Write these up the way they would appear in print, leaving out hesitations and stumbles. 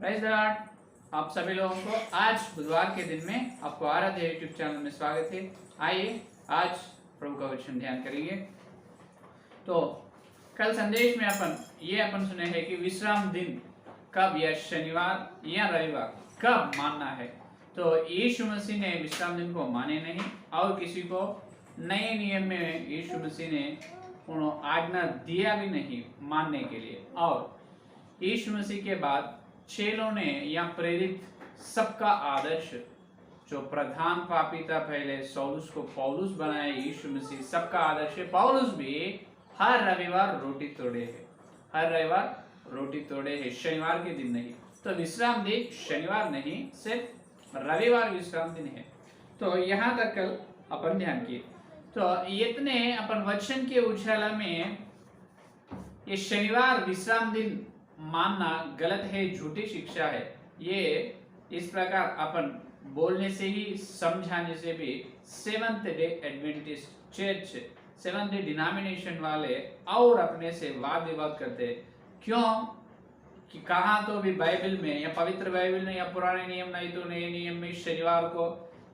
Praise the Lord. आप सभी लोगों को आज बुधवार के दिन में आपको आराध्य यूट्यूब चैनल में स्वागत है। आइए आज प्रभु का वचन ध्यान करेंगे। तो कल संदेश में अपन सुने हैं कि विश्राम दिन कब, या शनिवार या रविवार कब मानना है। तो यीशु मसीह ने विश्राम दिन को माने नहीं, और किसी को नए नियम में यीशु मसीह ने आज्ञा दिया भी नहीं मानने के लिए। और यीशु मसीह के बाद चेलों ने या प्रेरित सबका आदर्श, जो प्रधान पापी था पहले सौलुस को पौलुस बनाया यीशु मसीह, सबका आदर्श है। पौलुस भी हर रविवार रोटी तोड़े है, हर रविवार रोटी तोड़े है, शनिवार के दिन नहीं। तो विश्राम दिन शनिवार नहीं, सिर्फ रविवार विश्राम दिन है। तो यहाँ तक कल अपन ध्यान किए। तो इतने अपन वचन के उछाला में ये शनिवार विश्राम दिन मानना गलत है, झूठी शिक्षा है। ये इस प्रकार अपन बोलने से ही, समझाने से भी seventh day Adventist church, seventh day denomination वाले और अपने से वाद विवाद करते हैं। क्यों कि कहाँ तो भी बाइबल में या पवित्र बाइबल में या पुराने नियम नहीं तो नए नियम में शनिवार को,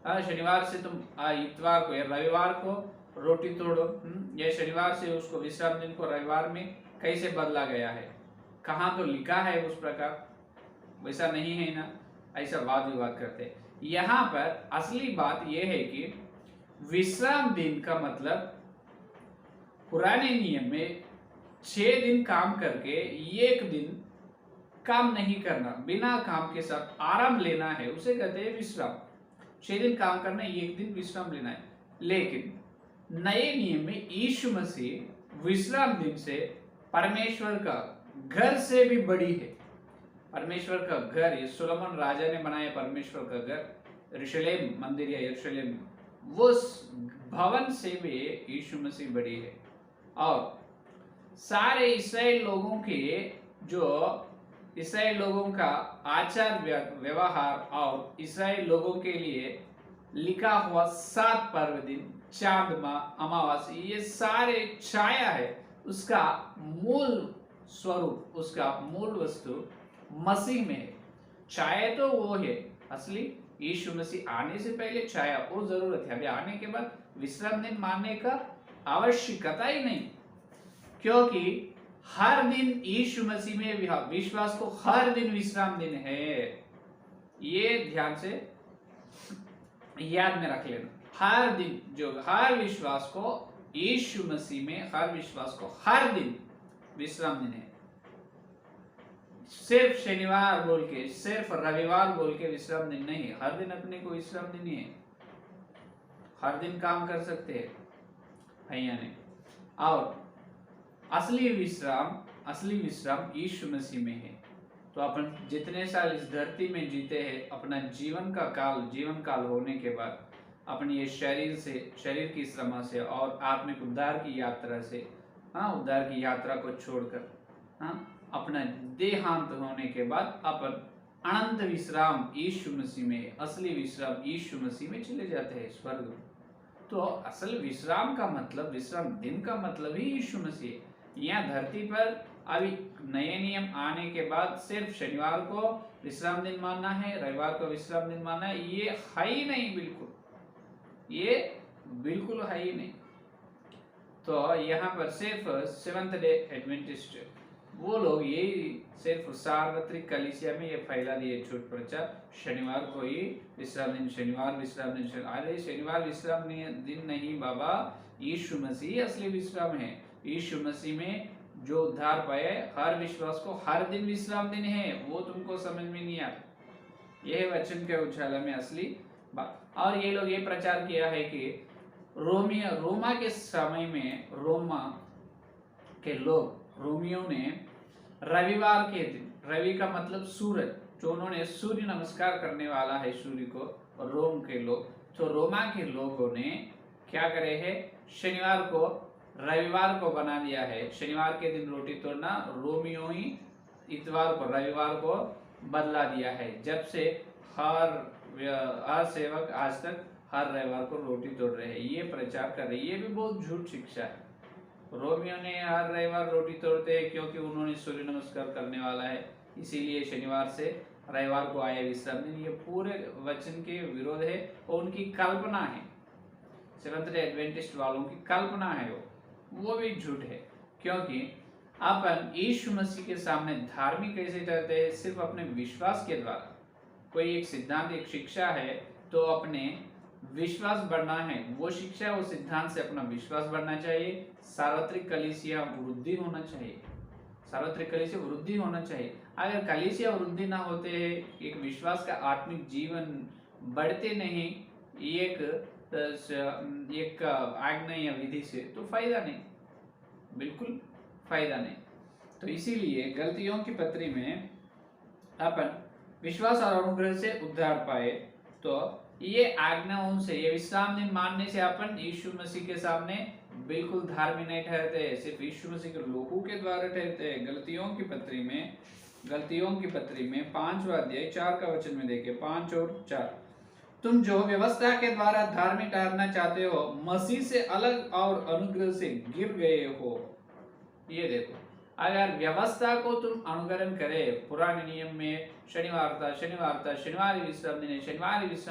शनिवार से तुम इतवार को या रविवार को रोटी तोड़ो, या शनिवार से उसको विश्राम दिन को रविवार में कैसे बदला गया है, कहाँ तो लिखा है उस प्रकार, वैसा नहीं है ना, ऐसा वाद विवाद करते। यहाँ पर असली बात यह है कि विश्राम दिन का मतलब पुराने नियम में 6 दिन काम करके 1 दिन काम नहीं करना, बिना काम के साथ आराम लेना है, उसे कहते हैं विश्राम। 6 दिन काम करना, 1 दिन विश्राम लेना है। लेकिन नए नियम में यीशु मसीह विश्राम दिन से परमेश्वर का घर से भी बड़ी है। परमेश्वर का घर, ये सुलेमान राजा ने बनाया परमेश्वर का घर, यरूशलेम मंदिर या यरूशलेम, वो भवन से भी यीशु मसीह बड़ी है। और सारे इस्राएल लोगों के, जो इस्राएल लोगों का आचार व्यवहार और इस्राएल लोगों के लिए लिखा हुआ 7 पर्व दिन, चांद माह, अमावास्या, ये सारे छाया है। उसका मूल स्वरूप, उसका मूल वस्तु मसीह में है। छाया तो वो है असली, यीशु मसीह आने से पहले छाया वो जरूरत है। अभी आने के बाद विश्राम दिन मानने का आवश्यकता ही नहीं, क्योंकि हर दिन यीशु मसीह में विश्वास को हर दिन विश्राम दिन है। ये ध्यान से याद में रख लेना। हर दिन, जो हर विश्वास को यीशु मसीह में, हर विश्वास को हर दिन विश्राम दिन है। सिर्फ शनिवार बोल के, सिर्फ रविवार बोल के विश्राम दिन नहीं है। हर दिन अपने को विश्राम दिन ही है, हर दिन काम कर सकते हैं भैया ने। और असली विश्राम यीशु मसीह में है। तो अपन जितने साल इस धरती में जीते हैं, अपना जीवन काल होने के बाद अपनी ये शरीर की श्रमा से और आत्मिक उद्धार की यात्रा से, उद्धार की यात्रा को छोड़कर, अपना देहांत होने के बाद अपन अनंत विश्राम यीशु मसीह में, असली विश्राम यीशु मसीह में चले जाते हैं, स्वर्ग। तो असल विश्राम का मतलब, विश्राम दिन का मतलब ही यीशु मसीह। यहाँ धरती पर अभी नए नियम आने के बाद सिर्फ शनिवार को विश्राम दिन मानना है, रविवार को विश्राम दिन मानना है, ये है ही नहीं, ये बिल्कुल है ही नहीं। तो यहाँ पर सिर्फ सेवंथ डे एडवेंटिस्ट वो लोग यही सिर्फ सार्वत्रिक कलीसिया में ये फैला दिए झूठ प्रचार, शनिवार को ही विश्राम दिन, शनिवार विश्राम दिन। अरे शनिवार विश्राम दिन नहीं बाबा, यीशु मसीह असली विश्राम है। यीशु मसीह में जो उद्धार पाए, हर विश्वास को हर दिन विश्राम दिन है। वो तुमको समझ में नहीं आता, यह वचन के उछाला में असली बात। और ये लोग ये प्रचार किया है कि रोमा के समय में रोमा के लोग, रोमियों ने रविवार के दिन, रवि का मतलब सूरज, जो उन्होंने सूर्य नमस्कार करने वाला है सूर्य को, रोम के लोग, तो रोमा के लोगों ने क्या करे है, शनिवार को रविवार को बना दिया है। शनिवार के दिन रोटी तोड़ना, रोमियों ही इतवार को, रविवार को बदला दिया है। जब से हर सेवक आज तक हर रविवार को रोटी तोड़ रहे हैं, ये प्रचार कर रहे हैं। ये भी बहुत झूठ शिक्षा है। रोमियो ने हर रविवार रोटी तोड़ते हैं क्योंकि उन्होंने सूर्य नमस्कार करने वाला है, इसीलिए शनिवार से रविवार को आए विश्राम दिन, ये पूरे वचन के विरोध है और उनकी कल्पना है। सेवंथ डे एडवेंटिस्ट वालों की कल्पना है, वो भी झूठ है। क्योंकि अपन यीशु मसीह के सामने धार्मिक कैसे ठहरते हैं? सिर्फ अपने विश्वास के द्वारा। कोई एक सिद्धांत, एक शिक्षा है, तो अपने विश्वास बढ़ना है, वो शिक्षा, वो सिद्धांत से अपना विश्वास बढ़ना चाहिए। सार्वत्रिक कलीसिया वृद्धि होना चाहिए, सार्वत्रिक कलीसिया वृद्धि होना चाहिए। अगर कलीसिया वृद्धि ना होते, एक विश्वास का आत्मिक जीवन बढ़ते नहीं एक आज्ञा या विधि से, तो फायदा नहीं, बिल्कुल फायदा नहीं। तो इसीलिए गलतियों की पत्री में अपन विश्वास और अनुग्रह से उद्धार पाए, तो ये आज्ञाओं से, ये विश्राम दिन मानने से अपन यीशु मसीह के सामने बिल्कुल धार्मिक नहीं ठहरते, सिर्फ यीशु मसीह के लोगों के द्वारा ठहरते हैं। गलतियों की पत्री में 5वां अध्याय 4 का वचन में देखिए, 5 और 4। तुम जो व्यवस्था के द्वारा धार्मिक ठहरना चाहते हो, मसीह से अलग और अनुग्रह से गिर गए हो। ये देखो, अगर व्यवस्था को तुम अनुकरण करे, पुराने नियम में शनिवार विश्राम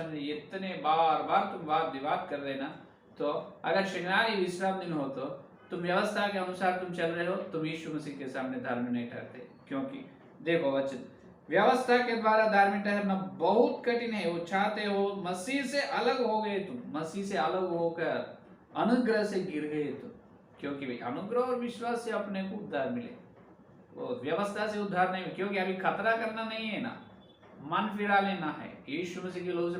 दिन, इतने बार तुम वाद विवाद कर रहे ना, तो अगर शनिवार विश्राम दिन हो तो तुम व्यवस्था के अनुसार तुम चल रहे हो, तुम यीशु मसीह के सामने धार्मिक नहीं ठहरते। क्योंकि देखो वचन, व्यवस्था के द्वारा धार्मिक ठहरना बहुत कठिन है। वो चाहते हो मसीह से अलग हो गए, तुम मसीह से अलग होकर अनुग्रह से गिर गए तुम। क्योंकि भाई अनुग्रह और विश्वास से अपने को उद्धार मिले, वो व्यवस्था से उद्धार नहीं। क्योंकि अभी खतरा करना नहीं है ना, मन फिरा लेना है, यीशु मसीह के लोगों से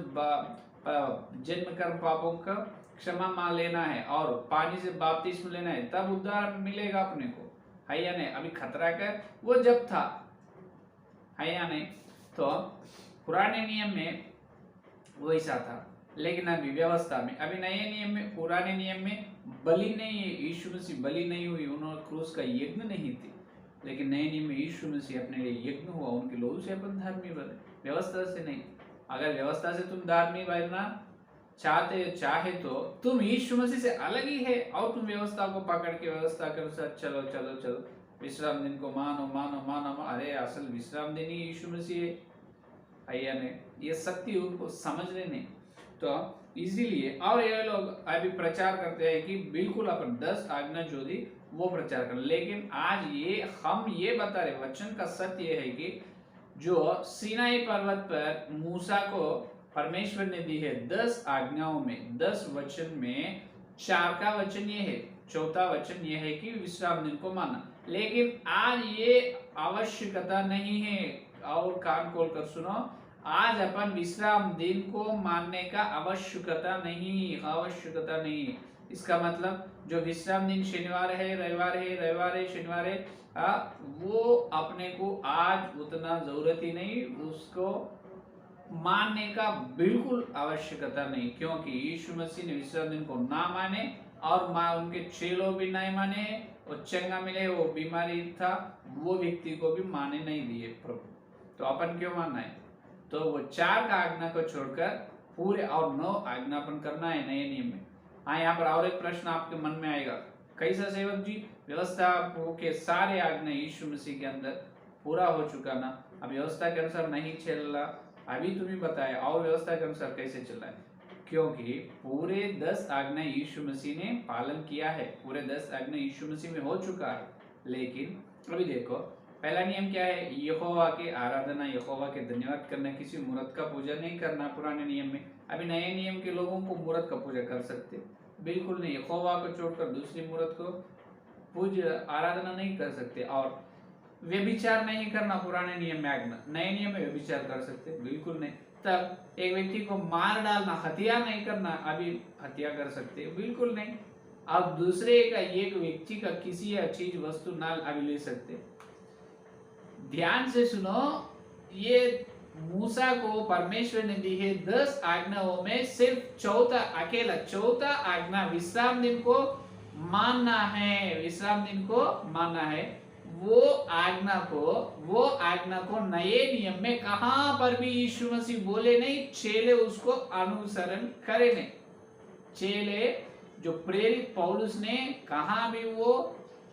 जन्म कर पापों का क्षमा मांग लेना है और पानी से बपतिस्मा लेना है, तब उद्धार मिलेगा अपने को, है या नहीं? अभी खतरा कर वो जब था, है या नहीं? तो पुराने नियम में वैसा था, लेकिन अभी व्यवस्था में, अभी नए नियम में, पुराने नियम में बलि नहीं है, यीशु मसीह बलि नहीं हुई, उन्होंने क्रूस का यज्ञ नहीं थी। लेकिन नए नियम में यीशु मसीह अपने लिए यज्ञ हुआ, उनके लोगों से अपन धार्मिक बने, व्यवस्था से नहीं। अगर व्यवस्था से तुम धार्मिक बनना चाहे तो तुम यीशु मसीह से अलग ही है, और तुम व्यवस्था को पकड़ के व्यवस्था के अनुसार चलो चलो चलो, विश्राम दिन को मानो मानो मानो। अरे असल विश्राम दिन ही यीशु मसीह है या नहीं? ये शक्ति उनको समझने नहीं। तो इसीलिए और ये लोग अभी प्रचार करते हैं कि बिल्कुल अपन 10 आज्ञा जो दी वो प्रचार कर। लेकिन आज हम ये बता रहे, वचन का सत्य ये है कि जो सीनाई पर्वत पर मूसा को परमेश्वर ने दी है 10 आज्ञाओं में, 10 वचन में 4 का वचन ये है, 4था वचन ये है कि विश्राम दिन को माना। लेकिन आज ये आवश्यकता नहीं है, और कान खोल कर सुनो, आज अपन विश्राम दिन को मानने का आवश्यकता नहीं। इसका मतलब जो विश्राम दिन शनिवार है, रविवार है, शनिवार है, वो अपने को आज उतना जरूरत ही नहीं, उसको मानने का बिल्कुल आवश्यकता नहीं। क्योंकि यीशु मसीह ने विश्राम दिन को ना माने और उनके चेलों भी नहीं माने, और चंगा मिले, वो बीमारी था, वो व्यक्ति को भी माने नहीं दिए प्रभु। तो अपन क्यों मानना है? तो वो 4 का आज्ञा को छोड़कर पूरे और 9 आज्ञापन करना है नए नियम में। हाँ, यहाँ पर और एक प्रश्न आपके मन में आएगा, कैसा सेवक जी, व्यवस्था के सारे आज्ञा यीशु मसीह के अंदर पूरा हो चुका ना, अब व्यवस्था के अनुसार नहीं चल रहा, अभी तुम्हें बताया, और व्यवस्था के अनुसार कैसे चल रहा है? क्योंकि पूरे 10 आज्ञा यीशु मसीह ने पालन किया है, पूरे 10 आज्ञा यीशु मसीह में हो चुका है। लेकिन अभी देखो, पहला नियम क्या है? यहोवा की आराधना, यहोवा के धन्यवाद करना, किसी मूर्त का पूजा नहीं करना पुराने नियम में। अभी नए नियम के लोगों को मूर्त का पूजा कर सकते? बिल्कुल नहीं, यहोवा को छोड़कर दूसरी मूर्त को पूजा आराधना नहीं कर सकते। और व्यभिचार नहीं करना पुराने नियम में आज्ञा, नए नियम में व्यभिचार कर सकते? बिल्कुल नहीं। तब एक व्यक्ति को मार डालना, हत्या नहीं करना, अभी हत्या कर सकते? बिल्कुल नहीं। अब दूसरे का, एक व्यक्ति का किसी चीज वस्तु ना अभी ले सकते? ध्यान से सुनो, ये मूसा को परमेश्वर ने दी है 10 आज्ञाओं में सिर्फ चौथा आज्ञा विश्राम दिन को मानना है, विश्राम दिन को मानना है। वो आज्ञा को नए नियम में कहां पर भी यीशु मसीह बोले नहीं, चेले उसको अनुसरण करे नहीं। चेले जो प्रेरित पौलुस ने कहां भी वो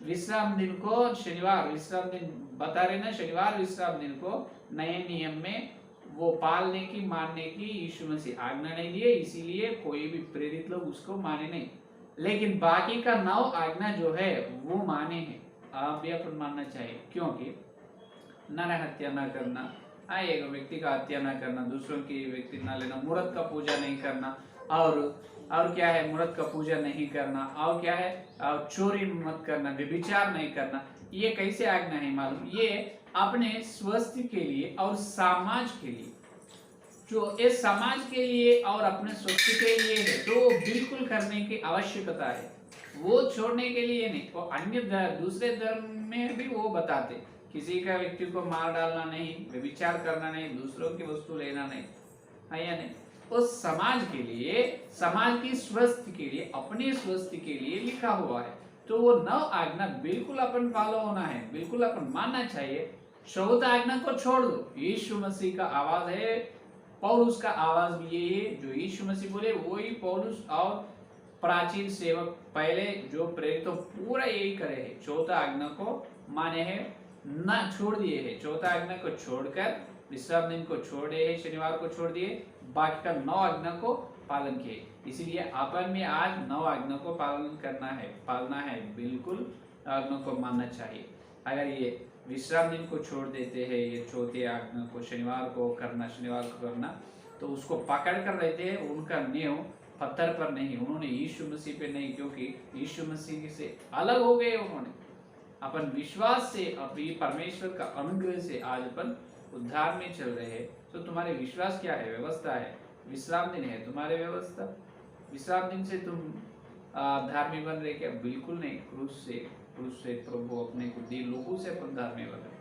विश्राम दिन को, शनिवार विश्राम दिन बता रहे ना, शनिवार विश्राम दिन को नए नियम में वो पालने की, मानने की यीशु मसीह आज्ञा नहीं दिए, इसीलिए कोई भी प्रेरित लोग उसको माने नहीं। लेकिन बाकी का 9 आज्ञा जो है वो माने हैं, आप भी अपन मानना चाहिए। क्योंकि नर हत्या न करना, एक व्यक्ति का हत्या न करना, दूसरों की व्यक्ति न लेना, मूर्त का पूजा नहीं करना, और क्या है, मूर्त का पूजा नहीं करना, और क्या है, चोरी मत करना, व्यभिचार नहीं करना। ये कैसे आज्ञा है मालूम? ये अपने स्वास्थ्य के लिए और समाज के लिए, जो इस समाज के लिए और अपने स्वास्थ्य के लिए है, तो बिल्कुल करने की आवश्यकता है। वो छोड़ने के लिए नहीं। वो अन्य दूसरे धर्म में भी वो बताते, किसी का व्यक्ति को मार डालना नहीं, व्यभिचार करना नहीं, दूसरों की वस्तु लेना नहीं, है या नहीं? उस समाज के लिए, समाज की स्वस्थ के लिए, अपने स्वस्थ के लिए लिखा हुआ है। तो वो 9 आज्ञा बिल्कुल अपन फॉलो होना है, बिल्कुल अपन मानना चाहिए। 14 आज्ञा को छोड़ दो। यीशु मसीह का आवाज है, पौलुस का आवाज भी ये है, जो यीशु मसीह बोले वही पौलुस और प्राचीन सेवक पहले जो प्रेरित तो पूरा यही करे है। 14 आज्ञा को माने हैं, ना छोड़ दिए है। 14 आज्ञा को छोड़कर विश्राम दिन को छोड़े है, शनिवार को छोड़ दिए, बाकी का 9 आज्ञा को पालन किए। इसीलिए अपन में आज 9 आज्ञा को पालन करना है, पालना है, बिल्कुल आज्ञा को मानना चाहिए। अगर ये विश्राम दिन को छोड़ देते हैं, ये 14 आज्ञा को शनिवार को करना, तो उसको पकड़ कर रहते हैं। उनका नींव पत्थर पर नहीं, उन्होंने यीशु मसीह पे नहीं, क्योंकि यीशु मसीह से अलग हो गए उन्होंने। अपन विश्वास से, अपनी परमेश्वर का अनुग्रह से आज अपन उद्धार में चल रहे हैं। तो तुम्हारे विश्वास क्या है? व्यवस्था है, विश्राम दिन है तुम्हारे व्यवस्था। विश्राम दिन से तुम धार्मिक बन रहे क्या? बिल्कुल नहीं। क्रूस से प्रभु अपने को दी लोगों से अपन धार्मिक बन रहे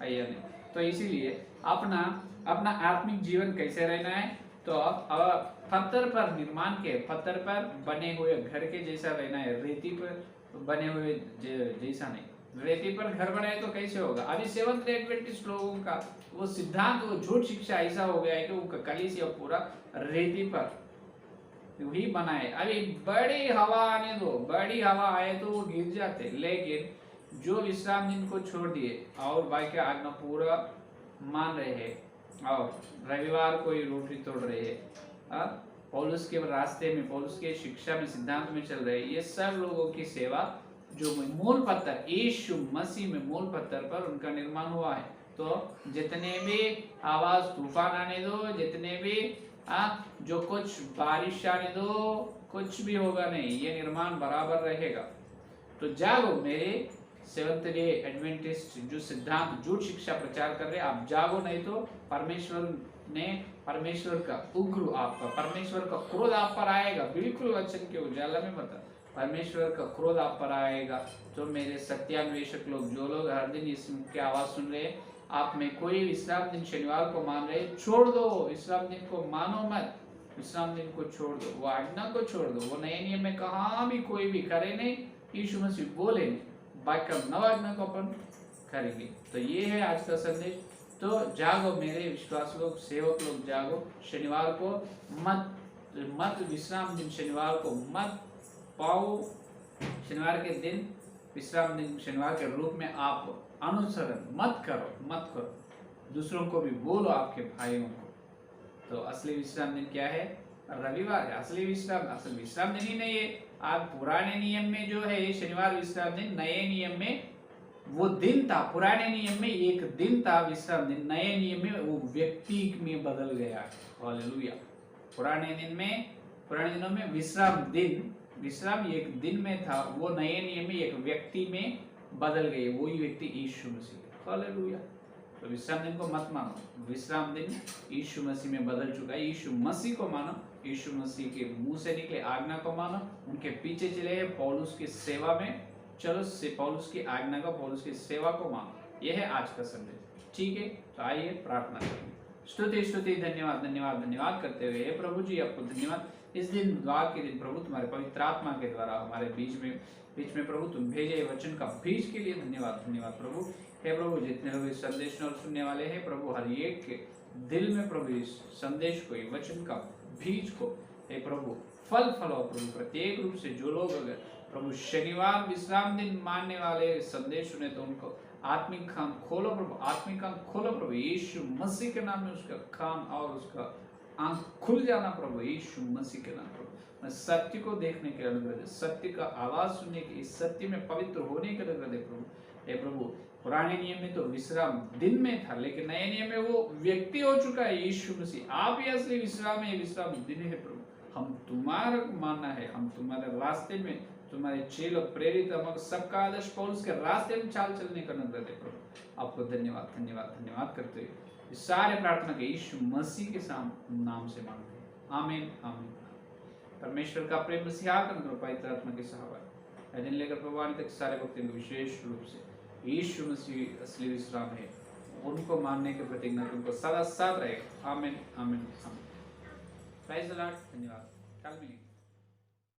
है या नहीं? तो इसीलिए अपना आत्मिक जीवन कैसे रहना है? तो पत्थर पर निर्माण के, पत्थर पर बने हुए घर के जैसा रहना है, रेती पर बने हुए जैसा नहीं। रेती पर घर बनाए तो कैसे होगा? अभी सेवंथ डे एडवेंटिस्ट लोगों का वो सिद्धांत, वो झूठ शिक्षा ऐसा हो गया है कि उनका कलीसिया पूरा रेती पर ही बनाए। अभी बड़ी हवा आने दो, बड़ी हवा आए तो वो गिर जाते। लेकिन जो विश्राम दिन को छोड़ दिए और बाकी आज्ञा पूरा मान रहे हैं और रविवार को ही रोटी तोड़ रहे हैं, पौलुस के रास्ते में, पौलुस के शिक्षा में, सिद्धांत में चल रहे हैं, ये सब लोगों की सेवा जो मूल पत्थर यीशु मसीह में मूल पत्थर पर उनका निर्माण हुआ है। तो जितने भी आवाज तूफान आने दो, जितने भी जो कुछ बारिश आने दो, कुछ भी होगा नहीं, ये निर्माण बराबर रहेगा। तो जागो मेरे सेवंथ डे एडवेंटिस्ट जो सिद्धांत, झूठ शिक्षा प्रचार कर रहे, आप जागो, नहीं तो परमेश्वर का उग्र आप पर, परमेश्वर का क्रोध आप पर आएगा। बिल्कुल वचन के उजाला में बता, परमेश्वर का क्रोध आप पर आएगा। तो मेरे सत्यान्वेषक लोग, जो लोग हर दिन इसकी आवाज सुन रहे हैं, आप में कोई विश्राम दिन शनिवार को मान रहे, छोड़ दो। विश्राम दिन को मानो मत, विश्राम दिन को छोड़ दो, वो आज्ञा को छोड़ दो। वो नए नियम में कहाँ भी कोई भी करे नहीं, यीशु मसीह बोले नहीं, बाकी 9 आज्ञा को अपन करेंगे। तो ये है आज का संदेश। तो जागो मेरे विश्वास लोग, सेवक लोग, जागो। शनिवार को मत विश्राम दिन शनिवार को मत पाओ। शनिवार के दिन विश्राम दिन शनिवार के रूप में आप अनुसरण मत करो। दूसरों को भी बोलो, आपके भाइयों को। तो असली विश्राम दिन क्या है? रविवार है असली विश्राम। असल विश्राम दिन ही नहीं है। आज पुराने नियम में जो है शनिवार विश्राम दिन, नए नियम में वो दिन था। पुराने नियम में एक दिन था विश्राम दिन, नए नियम में वो व्यक्ति में बदल गया। हालेलुया। पुराने दिनों में विश्राम एक दिन में था, वो नए नियम में एक व्यक्ति में बदल गए, वही व्यक्ति यीशु मसीह। हालेलुया। तो विश्राम दिन को मत मानो, विश्राम दिन यीशु मसीह में बदल चुका है। यीशु मसीह को मानो, यीशु मसीह के मुंह से निकले आज्ञा को मानो, उनके पीछे चले हैं, पौलुस की सेवा में चलो, पौलुस की आज्ञा को, पौलुस की सेवा को मानो। यह है आज का संदेश। ठीक है, तो आइए प्रार्थना करेंगे। स्तुति धन्यवाद करते हुए, हे प्रभु जी आपको धन्यवाद। इस दिन द्वार के दिन प्रभु तुम्हारे पवित्र आत्मा के द्वारा हमारे बीच में प्रभु तुम भेजे वचन का बीज के लिए धन्यवाद प्रभु। हे प्रभु, जितने लोग इस संदेश और सुनने वाले हैं प्रभु, हर एक के दिल में प्रभु इस संदेश को, वचन का बीज को हे प्रभु फल फलो प्रभु। प्रत्येक रूप से जो लोग अगर प्रभु शनिवार विश्राम दिन मानने वाले संदेश सुने, तो उनको आत्मिक कान खोलो प्रभु, आत्मिक कान खोलो प्रभु, यीशु मसीह के नाम में उसका कान और उसका आंख खुल जाना प्रभु, यीशु मसीह के नाम प्रभु। मैं सत्य को देखने के अनुग्रह दे, सत्य का आवाज सुनने के, इस सत्य में पवित्र होने के अनुग्रह दे प्रभु। हे प्रभु, पुराने नियम में तो विश्राम दिन में था, लेकिन नए नियम में वो व्यक्ति हो चुका है यीशु मसीह। आप ही असली विश्राम है, विश्राम दिन है प्रभु। हम तुम्हारा मानना है, हम तुम्हारे रास्ते में, तुम्हारे चेलो प्रेरित हम सबका आदर्श पौलुस के रास्ते में चाल चलने का अनुग्रह दे प्रभु। आपको धन्यवाद धन्यवाद धन्यवाद करते हुए इस सारे प्रार्थना के यीशु मसीह के नाम से मांगते हैं, आमीन आमीन। परमेश्वर का प्रेम, मसीहा का अनुग्रह, पवित्र आत्मा की सहायता दिन लेकर प्रवाहित तक सारे भक्तों को विशेष रूप से यीशु मसीह असली विश्राम है, उनको मानने के प्रतिज्ञा उनको सदा साथ रहेगा। आमीन आमीन आमीन। प्राइज द लॉर्ड, धन्यवाद। कल मिलेंगे।